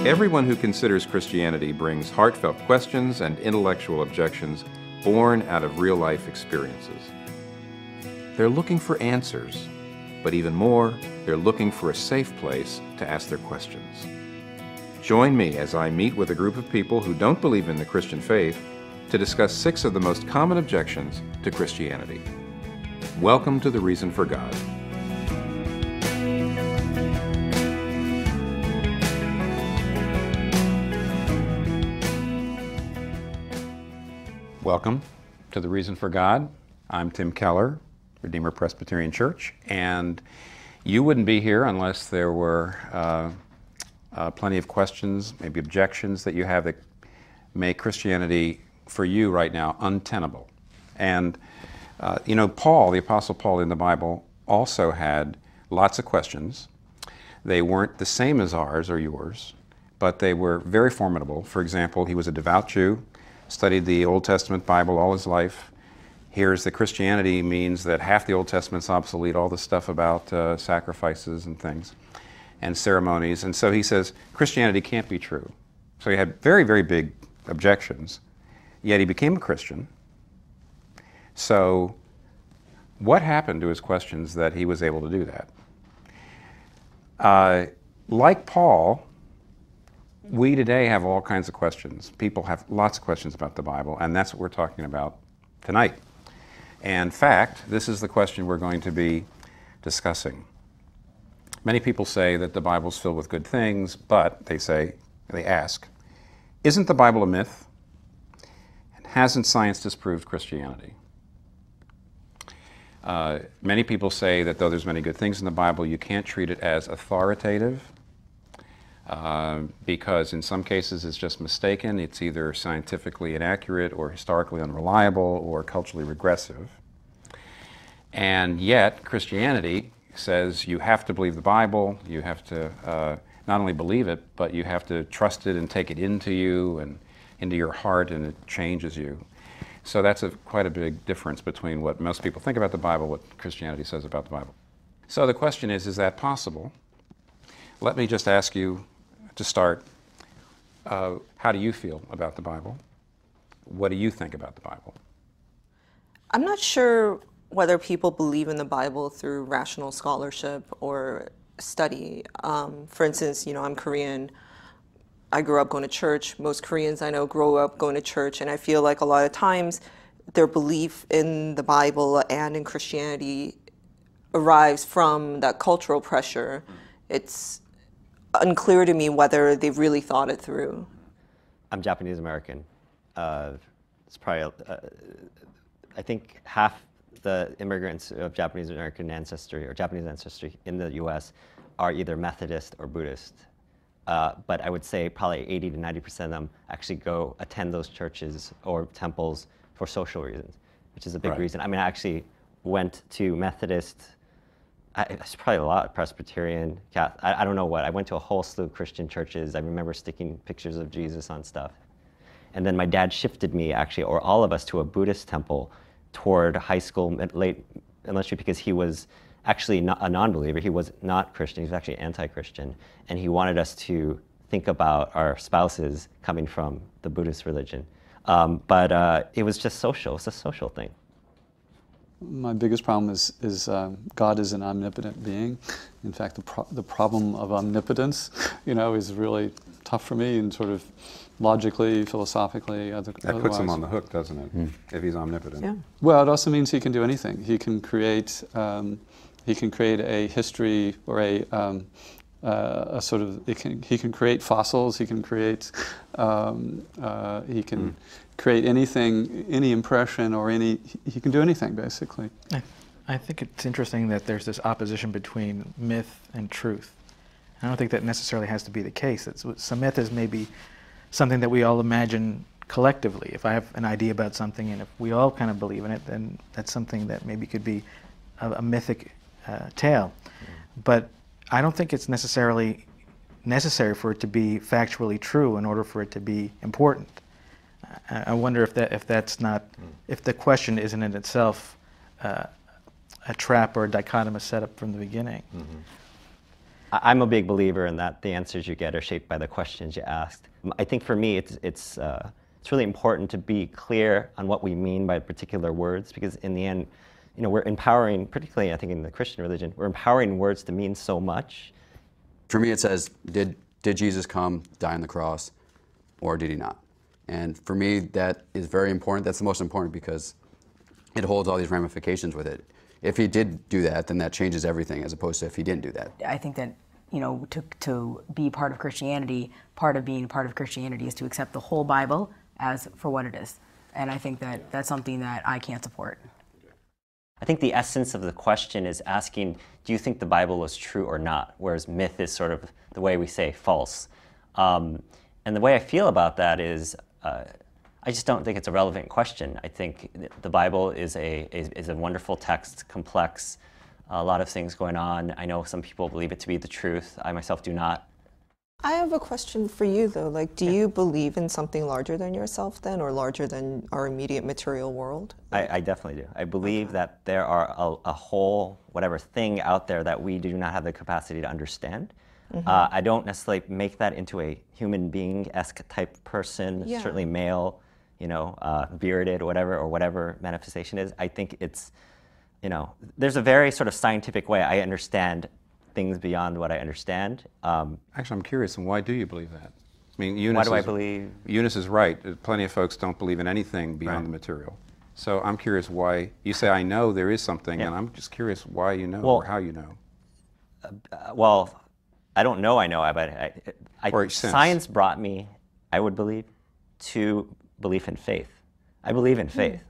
Everyone who considers Christianity brings heartfelt questions and intellectual objections born out of real-life experiences. They're looking for answers, but even more, they're looking for a safe place to ask their questions. Join me as I meet with a group of people who don't believe in the Christian faith to discuss 6 of the most common objections to Christianity. Welcome to The Reason for God. Welcome to The Reason for God. I'm Tim Keller, Redeemer Presbyterian Church, and you wouldn't be here unless there were plenty of questions, maybe objections that you have that make Christianity for you right now untenable. And Paul, the Apostle Paul in the Bible, also had lots of questions. They weren't the same as ours or yours, but they were very formidable. For example, he was a devout Jew, studied the Old Testament Bible all his life. Hears that Christianity means that half the Old Testament's obsolete, all the stuff about sacrifices and things and ceremonies. And so he says, Christianity can't be true. So he had very, very big objections, yet he became a Christian. So what happened to his questions that he was able to do that? Like Paul, we today have all kinds of questions. People have lots of questions about the Bible, and that's what we're talking about tonight. And in fact, this is the question we're going to be discussing. Many people say that the Bible's filled with good things, but they ask, isn't the Bible a myth? And hasn't science disproved Christianity? Many people say that though there's many good things in the Bible, you can't treat it as authoritative because in some cases it's just mistaken. It's either scientifically inaccurate or historically unreliable or culturally regressive. And yet Christianity says you have to believe the Bible, you have to not only believe it, but you have to trust it and take it into you and into your heart, and it changes you. So that's quite a big difference between what most people think about the Bible, what Christianity says about the Bible. So the question is that possible? Let me just ask you to start, how do you feel about the Bible? What do you think about the Bible? I'm not sure whether people believe in the Bible through rational scholarship or study. For instance, I'm Korean. I grew up going to church. Most Koreans I know grow up going to church, and I feel like a lot of times their belief in the Bible and in Christianity arrives from that cultural pressure. It's unclear to me whether they've really thought it through. I'm Japanese American. It's probably, I think half the immigrants of Japanese American ancestry or Japanese ancestry in the US are either Methodist or Buddhist. But I would say probably 80 to 90% of them actually go attend those churches or temples for social reasons, which is a big reason. I mean, I actually went to Methodist, it's probably a lot, Presbyterian, Catholic, I don't know what. I went to a whole slew of Christian churches. I remember sticking pictures of Jesus on stuff. And then my dad shifted me actually, or all of us, to a Buddhist temple toward high school, late elementary, because he was actually not a non-believer. He was not Christian, he was actually anti-Christian. And he wanted us to think about our spouses coming from the Buddhist religion. But it was just social, it's a social thing. My biggest problem is God is an omnipotent being. In fact, the problem of omnipotence, is really tough for me, and sort of logically, philosophically. That puts him on the hook, doesn't it? If he's omnipotent. Yeah. Well, it also means he can do anything. He can create a history or a sort of. He can create fossils. He can create. He can create anything, any impression, or any. He can do anything basically. I think it's interesting that there's this opposition between myth and truth. I don't think that necessarily has to be the case. Some myth is maybe something that we all imagine collectively. If I have an idea about something and if we all kind of believe in it, then that's something that maybe could be a mythic tale. But I don't think it's necessarily necessary for it to be factually true in order for it to be important. I wonder if that's not, if the question isn't in itself a trap or a dichotomous setup from the beginning. I'm a big believer in that the answers you get are shaped by the questions you asked. I think for me, it's really important to be clear on what we mean by particular words, because in the end, we're empowering, particularly I think in the Christian religion, we're empowering words to mean so much. For me, it says, did Jesus come, die on the cross, or did he not? And for me, that is very important. That's the most important because it holds all these ramifications with it. If he did do that, then that changes everything, as opposed to if he didn't do that. I think that, to be part of Christianity, part of being part of Christianity is to accept the whole Bible as for what it is. And I think that that's something that I can't support. I think the essence of the question is asking, do you think the Bible is true or not? Whereas myth is sort of the way we say false. And the way I feel about that is, I just don't think it's a relevant question. I think the Bible is a wonderful text, complex, a lot of things going on. I know some people believe it to be the truth. I myself do not. I have a question for you, though. Like, do you believe in something larger than yourself, then, or larger than our immediate material world? I definitely do. I believe that there are a whole, whatever thing out there that we do not have the capacity to understand. I don't necessarily make that into a human being-esque type person, certainly male, bearded, or whatever manifestation is. I think it's, there's a very sort of scientific way I understand things beyond what I understand. Actually, I'm curious, and why do you believe that? I mean, Eunice Why do I believe? Eunice is right. Plenty of folks don't believe in anything beyond the material. So I'm curious why, you say, I know there is something, and I'm just curious why you know, or how you know. Well, I don't know I know, but science brought me, I would believe, to belief in faith. I believe in faith.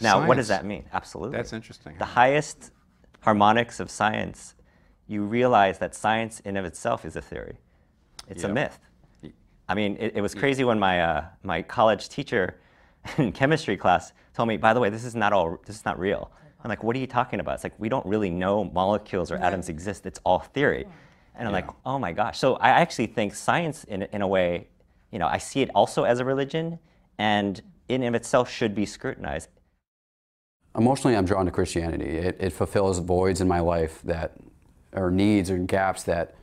Now, what does that mean? Absolutely. That's interesting. The highest harmonics of science, you realize that science in of itself is a theory. It's a myth. I mean, it was crazy when my college teacher in chemistry class told me, by the way, this is not real. I'm like, what are you talking about? It's like, we don't really know molecules or atoms exist. It's all theory. And I'm like, oh my gosh. So I actually think science, in a way, I see it also as a religion, and in of itself should be scrutinized. Emotionally, I'm drawn to Christianity. It fulfills voids in my life or needs or gaps that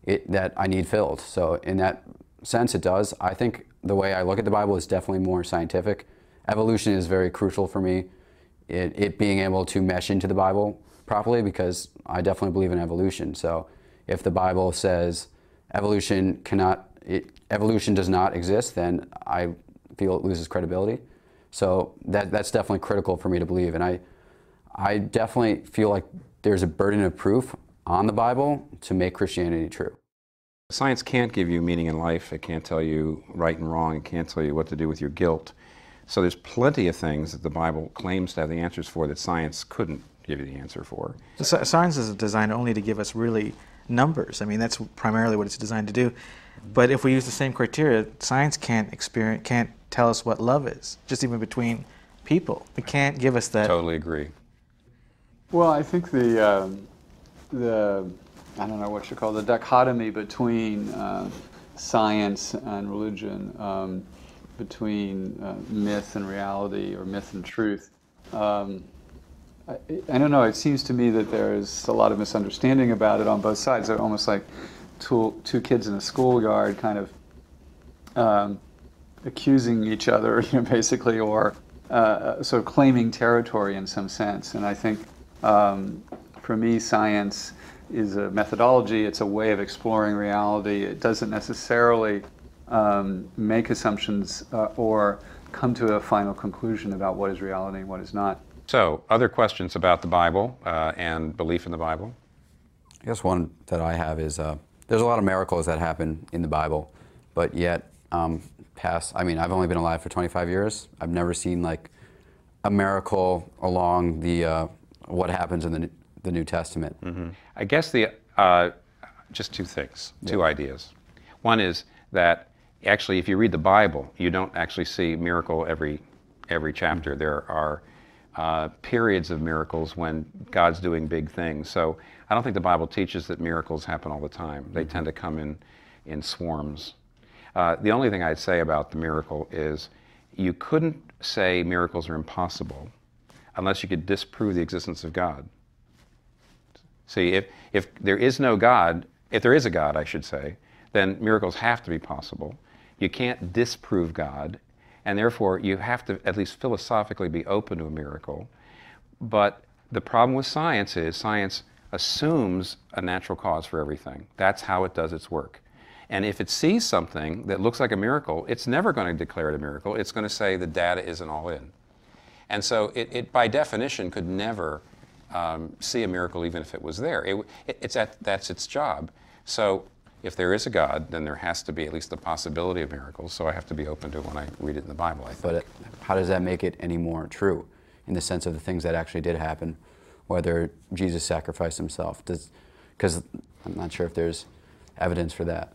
I need filled. So in that sense, it does. I think the way I look at the Bible is definitely more scientific. Evolution is very crucial for me, it being able to mesh into the Bible properly, because I definitely believe in evolution. So if the Bible says evolution does not exist, then I feel it loses credibility. So that's definitely critical for me to believe. And I definitely feel like there's a burden of proof on the Bible to make Christianity true. Science can't give you meaning in life. It can't tell you right and wrong. It can't tell you what to do with your guilt. So there's plenty of things that the Bible claims to have the answers for that science couldn't give you the answer for. Science is designed only to give us really numbers. I mean, that's primarily what it's designed to do. But if we use the same criteria, science can't tell us what love is, just even between people. It can't give us that. Totally agree. Well, I think the I don't know what you call the dichotomy between science and religion, between myth and reality, or myth and truth. I don't know, it seems to me that there's a lot of misunderstanding about it on both sides. They're almost like two kids in a schoolyard kind of accusing each other, basically, or sort of claiming territory in some sense. And I think for me, science is a methodology. It's a way of exploring reality. It doesn't necessarily make assumptions or come to a final conclusion about what is reality and what is not. So, other questions about the Bible and belief in the Bible? I guess one that I have is there's a lot of miracles that happen in the Bible, but yet I've only been alive for 25 years. I've never seen like a miracle along the what happens in the New Testament. Mm-hmm. I guess just two things, two ideas. One is that actually, if you read the Bible, you don't actually see miracle every chapter. Mm-hmm. There are periods of miracles when God's doing big things. So I don't think the Bible teaches that miracles happen all the time. They tend to come in swarms. The only thing I'd say about the miracle is you couldn't say miracles are impossible unless you could disprove the existence of God. See, if there is no God, if there is a God, I should say, then miracles have to be possible. You can't disprove God, and therefore you have to at least philosophically be open to a miracle. But the problem with science is science assumes a natural cause for everything. That's how it does its work. And if it sees something that looks like a miracle, it's never going to declare it a miracle. It's going to say the data isn't all in. And so it by definition, could never see a miracle even if it was there. That's its job. So if there is a God, then there has to be at least the possibility of miracles. So I have to be open to it when I read it in the Bible, I think. But how does that make it any more true in the sense of the things that actually did happen, whether Jesus sacrificed himself? Because I'm not sure if there's evidence for that.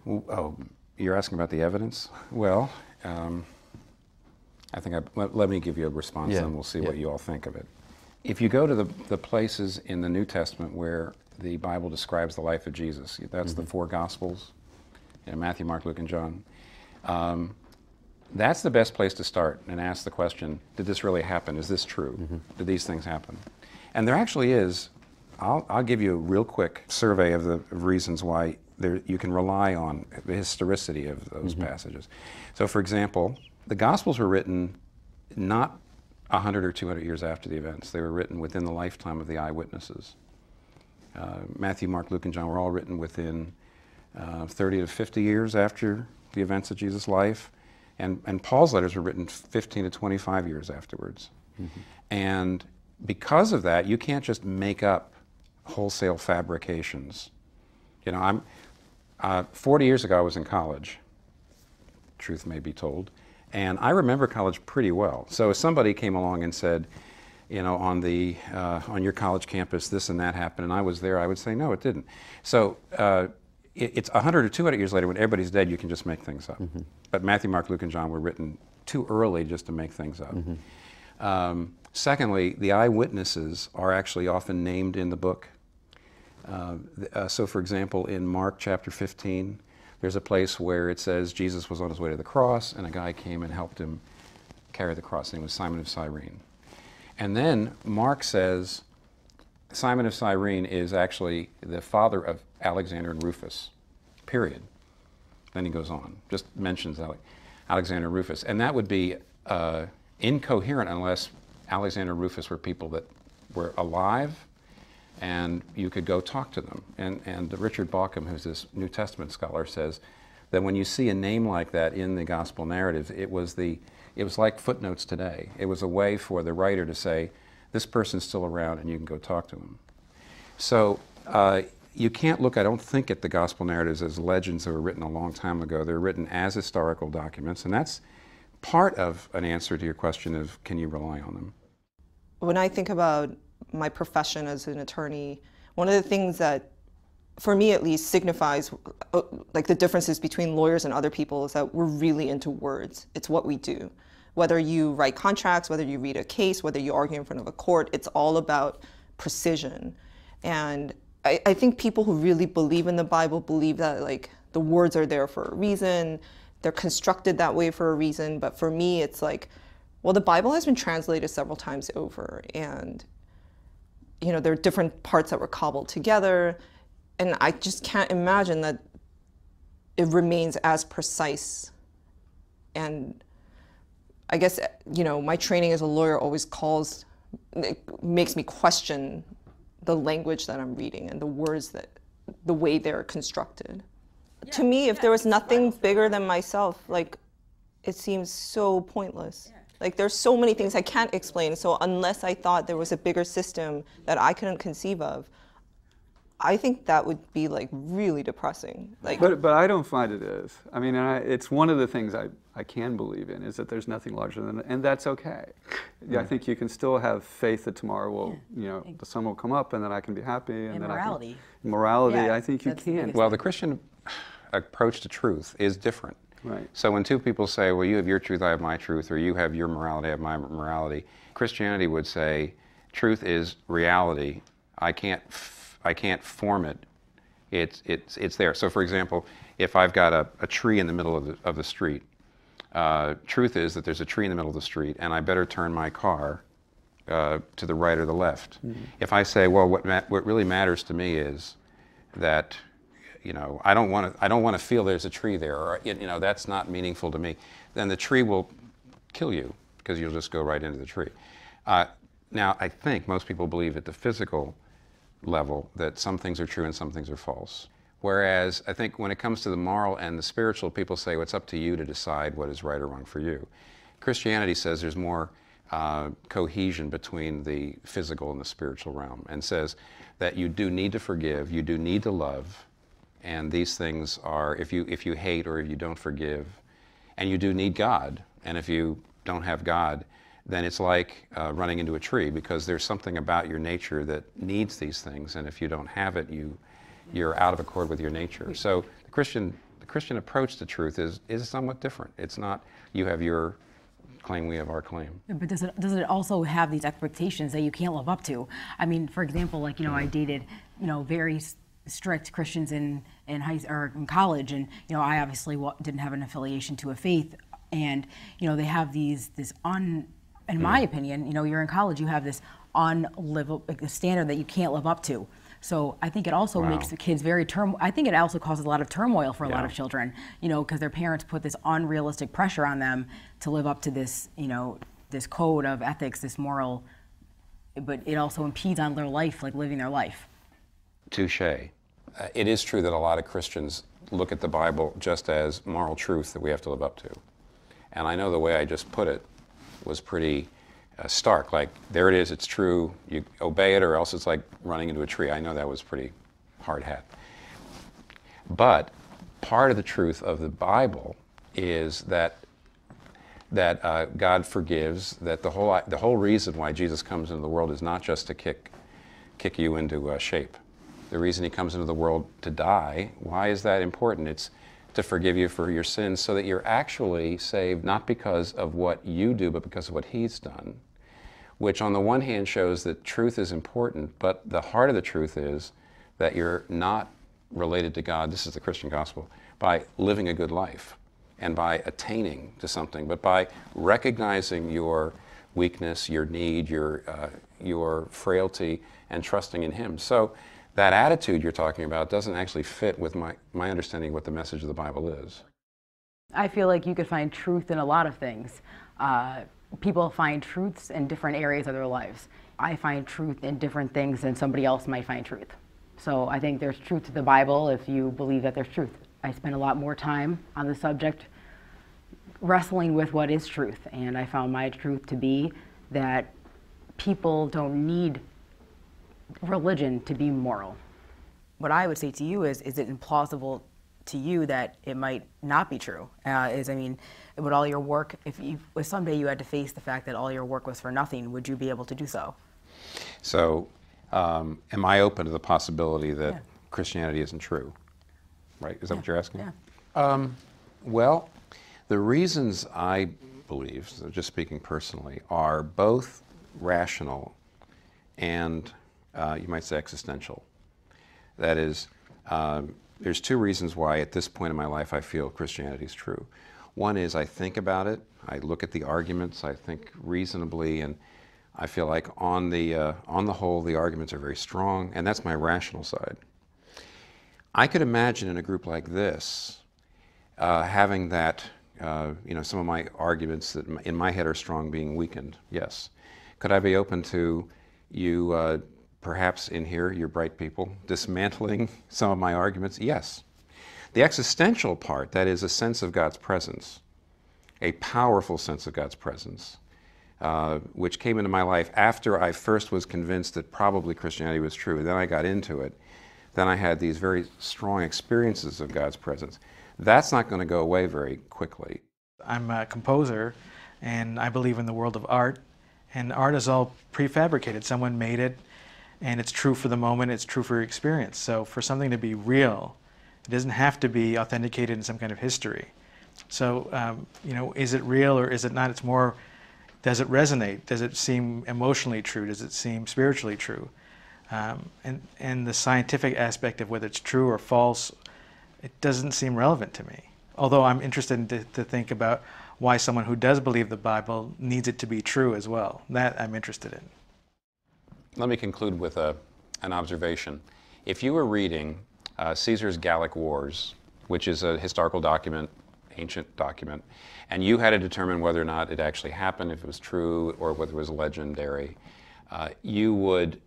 Oh, you're asking about the evidence? Well, I think let me give you a response, and we'll see what you all think of it. If you go to the places in the New Testament where the Bible describes the life of Jesus, that's the four Gospels, Matthew, Mark, Luke, and John. That's the best place to start and ask the question, did this really happen? Is this true? Did these things happen? And there actually is. I'll give you a real quick survey of the reasons why you can rely on the historicity of those passages. So for example, the Gospels were written not 100 or 200 years after the events. They were written within the lifetime of the eyewitnesses. Matthew, Mark, Luke, and John were all written within 30 to 50 years after the events of Jesus' life. And Paul's letters were written 15 to 25 years afterwards. And because of that, you can't just make up wholesale fabrications. You know, 40 years ago I was in college, truth may be told, and I remember college pretty well. So if somebody came along and said, you know, on your college campus this and that happened, and I was there, I would say, no, it didn't. So it's 100 or 200 years later when everybody's dead, you can just make things up. But Matthew, Mark, Luke, and John were written too early just to make things up. Secondly, the eyewitnesses are actually often named in the book. So for example, in Mark chapter 15, there's a place where it says Jesus was on his way to the cross, and a guy came and helped him carry the cross. His name was Simon of Cyrene. And then Mark says Simon of Cyrene is actually the father of Alexander and Rufus, period. Then he goes on, just mentions Alexander and Rufus. And that would be incoherent unless Alexander and Rufus were people that were alive and you could go talk to them. And Richard Bauckham, who's this New Testament scholar, says that when you see a name like that in the gospel narrative, it was like footnotes today. It was a way for the writer to say, this person's still around and you can go talk to him. So you can't look, I don't think, at the gospel narratives as legends that were written a long time ago. They're written as historical documents, and that's part of an answer to your question of, can you rely on them? When I think about my profession as an attorney, one of the things that, for me at least, signifies like the differences between lawyers and other people is that we're really into words. It's what we do. Whether you write contracts, whether you read a case, whether you argue in front of a court, it's all about precision. And I think people who really believe in the Bible believe that like the words are there for a reason, they're constructed that way for a reason. But for me, it's like, well, the Bible has been translated several times over, and you know, there are different parts that were cobbled together, and I just can't imagine that it remains as precise. And I guess, you know, my training as a lawyer always makes me question the language that I'm reading and the words the way they're constructed. Yeah, to me, if there was nothing bigger than myself, like, it seems so pointless. Yeah. Like, there's so many things I can't explain, so unless I thought there was a bigger system that I couldn't conceive of, I think that would be like really depressing. Like, but I don't find it is. I mean, it's one of the things I can believe in is that there's nothing larger than, and that's okay. Yeah, I think you can still have faith that tomorrow will, you know, the sun will come up and then I can be happy. And then morality. Morality, yeah, I think you can. Well, the Christian approach to truth is different. Right. So when two people say, well, you have your truth, I have my truth, or you have your morality, I have my morality, Christianity would say, truth is reality. I can't form it. It's there. So for example, if I've got a tree in the middle of the street, truth is that there's a tree in the middle of the street and I better turn my car to the right or the left. If I say, well, what really matters to me is that, you know, I don't want to feel there's a tree there, or, you know, that's not meaningful to me, then the tree will kill you because you'll just go right into the tree. Now, I think most people believe at the physical level that some things are true and some things are false. Whereas I think when it comes to the moral and the spiritual, people say, well, it's up to you to decide what is right or wrong for you. Christianity says there's more cohesion between the physical and the spiritual realm, and says that you do need to forgive, you do need to love, and these things are, if you hate or if you don't forgive, and you do need God, and if you don't have God, then it's like running into a tree, because there's something about your nature that needs these things, and if you don't have it, you're out of accord with your nature. So the Christian approach to truth is somewhat different. It's not, you have your claim, we have our claim. But does it also have these expectations that you can't live up to? I mean, for example, like, you know, I dated, you know, very strict Christians in college, and, you know, I obviously didn't have an affiliation to a faith, and, you know, they have in my opinion, you know, you're in college, you have this unlivable standard that you can't live up to. So I think it also makes the kids I think it also causes a lot of turmoil for a lot of children, you know, because their parents put this unrealistic pressure on them to live up to this, you know, this code of ethics, this moral, but it also impedes on their life, like living their life. Touché. It is true that a lot of Christians look at the Bible just as moral truth that we have to live up to. And I know the way I just put it was pretty stark, like, there it is, it's true, you obey it, or else it's like running into a tree. I know that was pretty hard hat. But part of the truth of the Bible is that God forgives, that the whole reason why Jesus comes into the world is not just to kick you into shape. The reason he comes into the world to die, why is that important? It's to forgive you for your sins, so that you're actually saved not because of what you do, but because of what he's done, which on the one hand shows that truth is important, but the heart of the truth is that you're not related to God, this is the Christian gospel, by living a good life and by attaining to something, but by recognizing your weakness, your need, your frailty, and trusting in him. So that attitude you're talking about doesn't actually fit with my understanding of what the message of the Bible is. I feel like you could find truth in a lot of things. People find truths in different areas of their lives. I find truth in different things than somebody else might find truth. So I think there's truth to the Bible if you believe that there's truth. I spend a lot more time on the subject wrestling with what is truth, and I found my truth to be that people don't need religion to be moral. What I would say to you is it implausible to you that it might not be true? I mean, would all your work, if someday you had to face the fact that all your work was for nothing, would you be able to do so? So, am I open to the possibility that Christianity isn't true? Right? Is that what you're asking? Yeah. Well, the reasons I believe, so just speaking personally, are both rational and you might say existential. That is, there's two reasons why at this point in my life I feel Christianity is true. One is I think about it, I look at the arguments, I think reasonably, and I feel like on the whole the arguments are very strong, and that's my rational side. I could imagine in a group like this having that, you know, some of my arguments that in my head are strong being weakened, yes. Could I be open to you perhaps in here, you're bright people, dismantling some of my arguments? Yes. The existential part, that is a sense of God's presence, a powerful sense of God's presence, which came into my life after I first was convinced that probably Christianity was true. Then I got into it. Then I had these very strong experiences of God's presence. That's not going to go away very quickly. I'm a composer, and I believe in the world of art, and art is all prefabricated. Someone made it, and it's true for the moment, it's true for your experience. So for something to be real, it doesn't have to be authenticated in some kind of history. So, you know, is it real or is it not? It's more, does it resonate? Does it seem emotionally true? Does it seem spiritually true? And the scientific aspect of whether it's true or false, it doesn't seem relevant to me. Although I'm interested to think about why someone who does believe the Bible needs it to be true as well. That I'm interested in. let me conclude with an observation. If you were reading Caesar's Gallic Wars, which is a historical document, ancient document, and you had to determine whether or not it actually happened, if it was true, or whether it was legendary, you would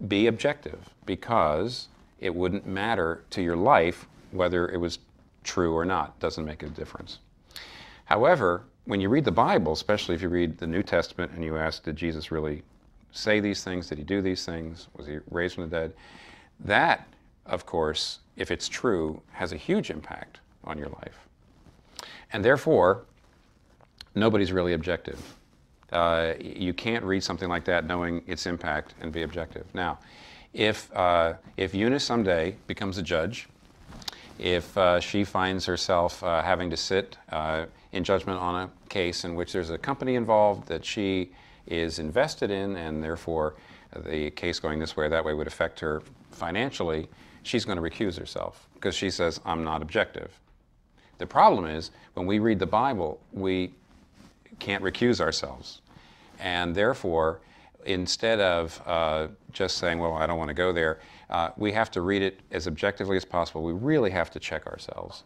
be objective, because it wouldn't matter to your life whether it was true or not. It doesn't make a difference. However, when you read the Bible, especially if you read the New Testament and you ask, did Jesus really say these things? Did he do these things? Was he raised from the dead? That, of course, if it's true, has a huge impact on your life. And therefore, nobody's really objective. You can't read something like that knowing its impact and be objective. Now, if Eunice someday becomes a judge, if she finds herself having to sit in judgment on a case in which there's a company involved that she is invested in, and therefore the case going this way or that way would affect her financially, she's going to recuse herself because she says, I'm not objective. The problem is, when we read the Bible, we can't recuse ourselves. And therefore, instead of just saying, well, I don't want to go there, we have to read it as objectively as possible. We really have to check ourselves.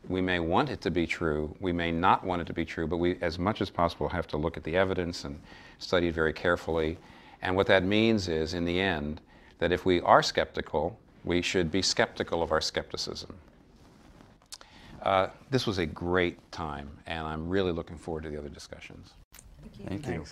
We may want it to be true, we may not want it to be true, but we, as much as possible, have to look at the evidence and study it very carefully. And what that means is, in the end, that if we are skeptical, we should be skeptical of our skepticism. This was a great time, and I'm really looking forward to the other discussions. Thank you.